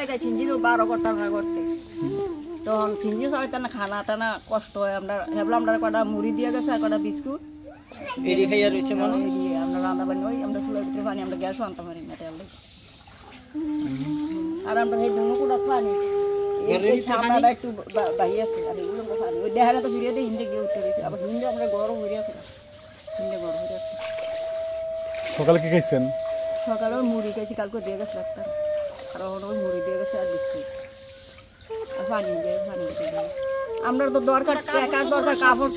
তাই সিঞ্জি তো 12 করতাম না করতে তখন সিঞ্জি চালাইতাম না খানা টানা কষ্ট হয় আমরা হেবলা আমরা কটা মুড়ি দিয়ে গেছে আর কটা বিস্কুট এরি খাইয়া রয়েছে মানে আমরা রান্না বান্না ওই আমরা চুলার ভিতরে পানি আমরা গ্যাসও আনতে পারি না তেল আর আমরা এই দুনো কুড়া পানি সামনাটা একটু বাহিয়ে আছে আর এগুলো পানি ওই দেহারা তো ফিরিয়ে দিয়ে হিন্দে গিয়ে উঠে রয়েছে আবার হিন্দে আমরা গরম হয়ে আছে হিন্দে গরম হয়ে আছে সকালে কি খাইছেন সকালে মুড়ি খাইছি কালকে দিয়ে গেছে ডাক্তার আর ওই মুড়ি দিয়ে গেছে আর বিস্কুট আর পানি দিয়ে আমরা তো দরকার টাকার দরকার কাপড়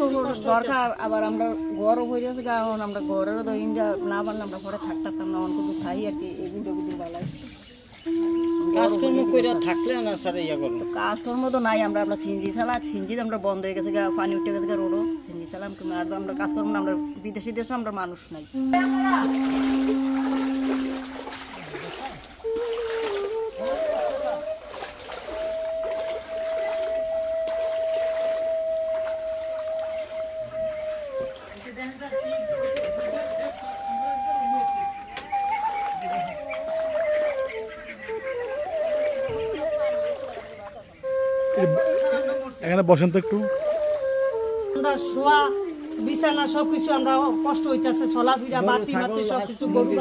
দরকার আবার আমরা গরম হয়ে গেছে কারণ আমরা ঘরেরও তো ইন্ডিয়া না পারলে আমরা ঘরে থাকতাম না অনেক কিছু খাই আর কি এগুলো কিছু ভালো কাজকর্ম করে থাকলে না স্যার ইয়া করলো কাজকর্ম তো নাই আমরা সিঞ্জি চালা সিঞ্জি আমরা বন্ধ হয়ে গেছে পানি উঠে গেছে রোডও সিঞ্জি চালাম কিন্তু আর আমরা কাজকর্ম না আমরা বিদেশি দেশে আমরা মানুষ নাই এখানে বসেন তো একটু আমরা শোয়া বিছানা সবকিছু আমরা কষ্ট হইতাছে চলাফেরা বাতি মাতি সবকিছু গরু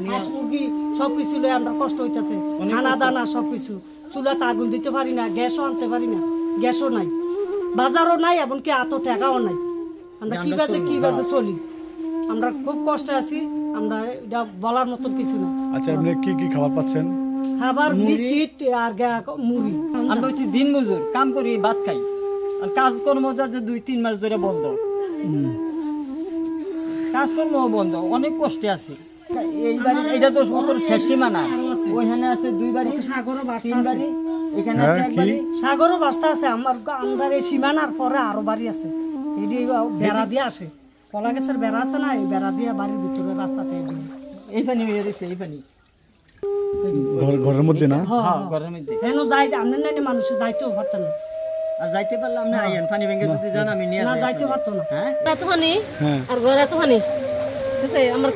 হাঁস মুরগি সবকিছু লয়ে আমরা কষ্ট হইতাছে খানা দানা সবকিছু চুলাতে আগুন দিতে পারি না গ্যাসও আনতে পারি না গ্যাসও নাই বাজারও নাই এমনকি এত টাকাও নাই আমরা কিভাবে চলি আমরা খুব কষ্টে আছি আমরা এটা বলার মতন কিছু না আচ্ছা আপনি কি কি খাবার পাচ্ছেন খাবার বিস্কিট আর মুড়ি আমরা হচ্ছে দিন মজুর কাম করি ভাত খাই আর কাজকর্ম যে 2-3 মাস ধরে বন্ধ কাজকর্ম বন্ধ অনেক কষ্টে আছে এইবার এটা তো সকল শেষ সীমানা ওইখানে আছে 2 বাড়ি সাগরও বাস্তা 3 বাড়ি এখানে আছে 1 বাড়ি সাগরও বাস্তা আছে আমরা এই সীমানার পরে আরো বাড়ি আছে এটি বেড়া দিয়ে আসে কলা গাছের বেড়া আছে না এই বেড়া দিয়ে বাড়ির ভিতরে রাস্তাতে এই পানি হয়ে দিচ্ছে এই পানি ঘরের মধ্যে না হ্যাঁ ঘরের মধ্যে কেন যাই আমরা না মানুষ যাইতেও পারতেন না আর যাইতে পারলে আপনি আইয়েন পানি ভেঙে যদি যান আমি নিয়ে না যাইতে পারতো না হ্যাঁ এতখানি আর ঘর এতখানি বুঝছে আমার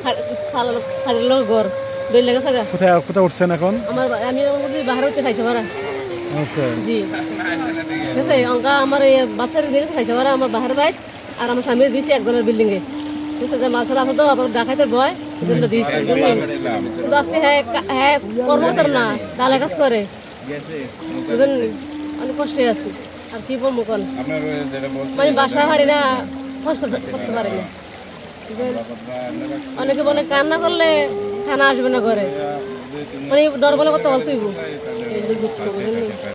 খাড়িল ঘর দই লেগেছে গা কোথায় উঠছেন এখন আমি বাহার উঠে খাইছে ভাড়া আচ্ছা জি বুঝছে অঙ্কা আমার এই বাচ্চার দিকে খাইছে ভাড়া আমার বাহার বাইক আর আমার স্বামী দিয়েছি একজনের বিল্ডিং এ বুঝছে যে মাছের আছে তো আবার ডাকাইতে ভয় জন্য দিয়েছি কিন্তু আজকে হ্যাঁ কর্মকর্তার না ডালে কাজ করে বুঝলেন অনেক কষ্টে আছি আর কি বলবো কোন মানে বাসা পারি না করতে পারি না অনেকে বলে কান্না করলে খানা আসবে না ঘরে মানে ডর বলে কত অল্পই